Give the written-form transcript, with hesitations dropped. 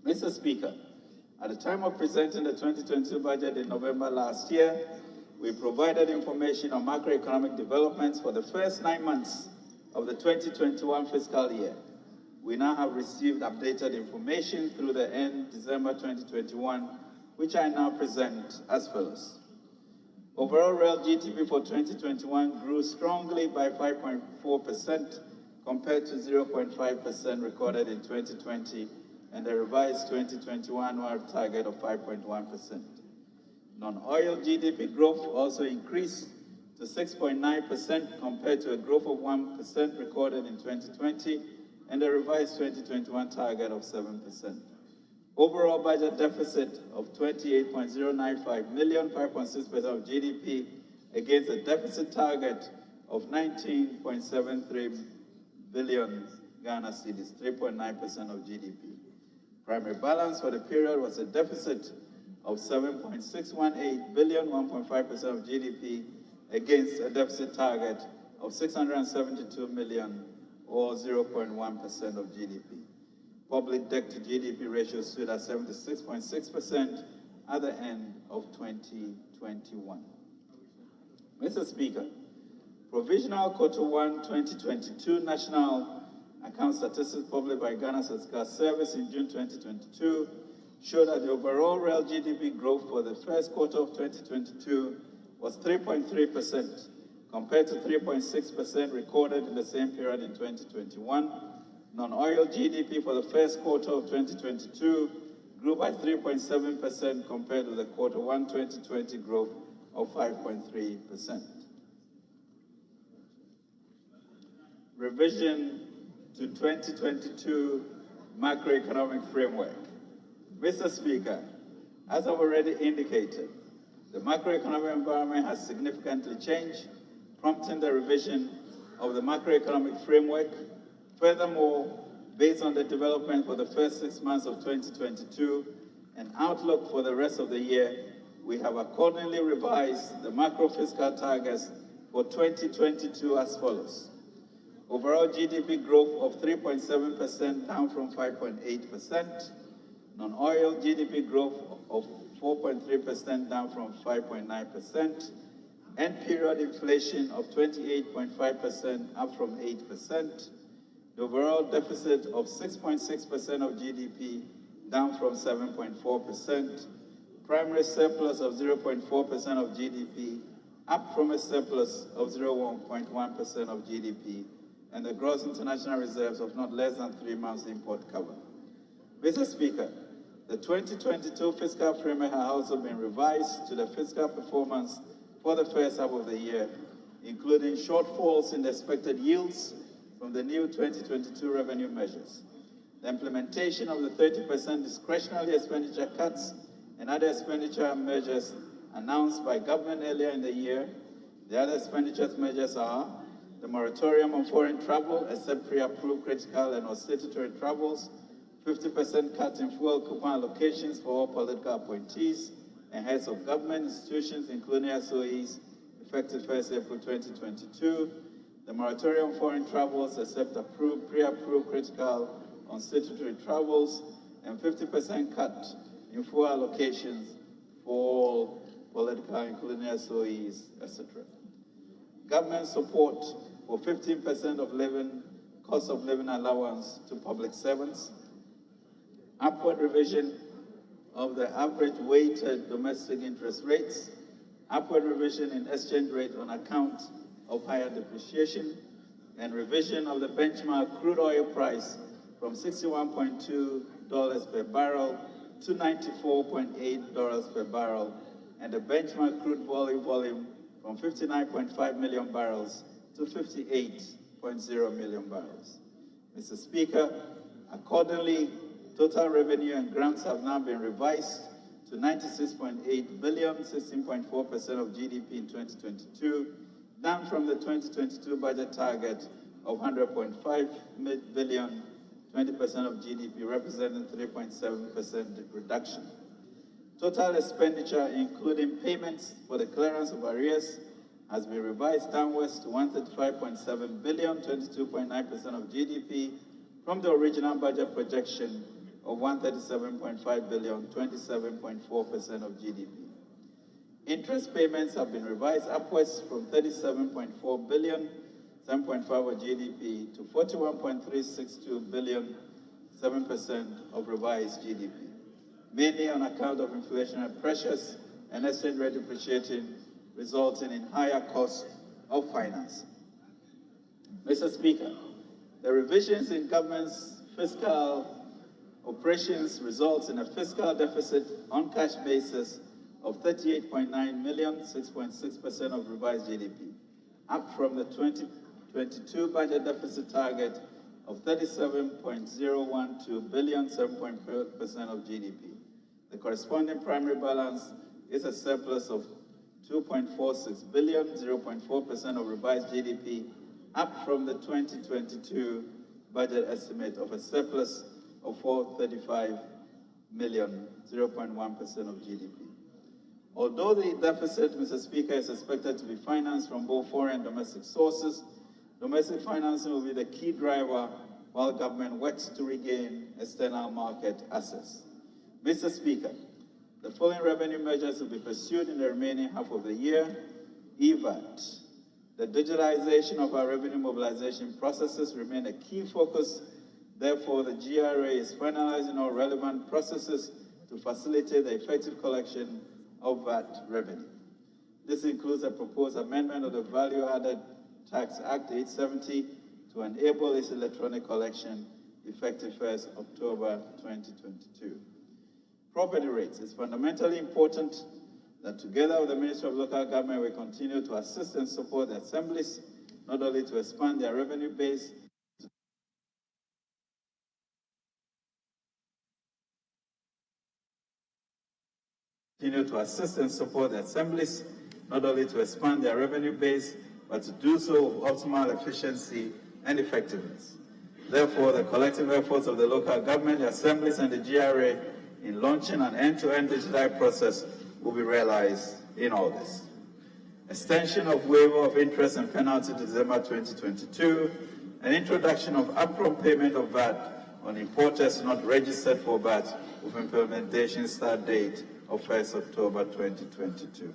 Mr. Speaker, at the time of presenting the 2022 budget in November last year, we provided information on macroeconomic developments for the first 9 months of the 2021 fiscal year. We now have received updated information through the end December 2021, which I now present as follows. Overall real GDP for 2021 grew strongly by 5.4% compared to 0.5% recorded in 2020 and the revised 2021 annual target of 5.1%. Non-oil GDP growth also increased to 6.9% compared to a growth of 1% recorded in 2020 and the revised 2021 target of 7%. Overall budget deficit of 28.095 million, 5.6% of GDP, against a deficit target of 19.73 billion Ghana cedis, 3.9% of GDP. Primary balance for the period was a deficit of 7.618 billion, 1.5% of GDP, against a deficit target of 672 million, or 0.1% of GDP. Public debt to GDP ratio stood at 76.6% at the end of 2021. Mr. Speaker, provisional Q1 2022 National Account Statistics published by Ghana Statistical Service in June 2022 showed that the overall real GDP growth for the first quarter of 2022 was 3.3%, compared to 3.6% recorded in the same period in 2021. Non-oil GDP for the first quarter of 2022 grew by 3.7% compared to the Q1 2020 growth of 5.3%. Revision to 2022 macroeconomic framework. Mr. Speaker, as I've already indicated, the macroeconomic environment has significantly changed, prompting the revision of the macroeconomic framework. Furthermore, based on the development for the first 6 months of 2022 and outlook for the rest of the year, we have accordingly revised the macro fiscal targets for 2022 as follows. Overall GDP growth of 3.7% down from 5.8%. Non-oil GDP growth of 4.3% down from 5.9%. End period inflation of 28.5% up from 8%. The overall deficit of 6.6% of GDP down from 7.4%. Primary surplus of 0.4% of GDP up from a surplus of 0.1% of GDP, and the gross international reserves of not less than 3 months import cover. Mr. Speaker, the 2022 fiscal framework has also been revised to the fiscal performance for the first half of the year, including shortfalls in the expected yields from the new 2022 revenue measures, the implementation of the 30% discretionary expenditure cuts and other expenditure measures announced by government earlier in the year. The other expenditure measures are the moratorium on foreign travel except pre-approved critical and or statutory travels, 50% cut in fuel coupon allocations for all political appointees and heads of government institutions, including SOEs, effective 1st April 2022, the moratorium on foreign travels except approved, pre-approved critical on statutory travels, and 50% cut in fuel allocations for all political, including SOEs, etc. Government support for 15% of cost of living allowance to public servants, upward revision of the average weighted domestic interest rates, upward revision in exchange rate on account of higher depreciation, and revision of the benchmark crude oil price from $61.2 per barrel to $94.8 per barrel, and the benchmark crude volume from 59.5 million barrels to 58.0 million barrels. Mr. Speaker, accordingly, total revenue and grants have now been revised to 96.8 billion, 16.4% of GDP in 2022, down from the 2022 budget target of 100.5 billion, 20% of GDP, representing 3.7% reduction. Total expenditure, including payments for the clearance of arrears, has been revised downwards to 135.7 billion, 22.9% of GDP, from the original budget projection of 137.5 billion, 27.4% of GDP. Interest payments have been revised upwards from 37.4 billion, 7.5% of GDP, to 41.362 billion, 7% of revised GDP, mainly on account of inflationary pressures and exchange rate depreciating, resulting in higher costs of finance. Mr. Speaker, the revisions in government's fiscal operations results in a fiscal deficit on cash basis of 38.9 million, 6.6% of revised GDP, up from the 2022 budget deficit target of 37.012 billion, 7.4% of GDP. The corresponding primary balance is a surplus of 2.46 billion, 0.4% of revised GDP, up from the 2022 budget estimate of a surplus of 435 million, 0.1% of GDP. Although the deficit, Mr. Speaker, is expected to be financed from both foreign and domestic sources, domestic financing will be the key driver while government works to regain external market access. Mr. Speaker, the following revenue measures will be pursued in the remaining half of the year. EVAT. The digitalization of our revenue mobilization processes remain a key focus. Therefore, the GRA is finalizing all relevant processes to facilitate the effective collection of VAT revenue. This includes a proposed amendment of the Value Added Tax Act 870 to enable its electronic collection effective 1st October 2022. Property rates. It's fundamentally important that together with the Ministry of Local Government, we continue to assist and support the assemblies, not only to expand their revenue base, but to do so with optimal efficiency and effectiveness. Therefore, the collective efforts of the local government, the assemblies, and the GRA in launching an end-to-end digitized process will be realized in all this. Extension of waiver of interest and penalty to December 2022, and introduction of upfront payment of VAT on importers not registered for VAT with implementation start date of 1st October 2022.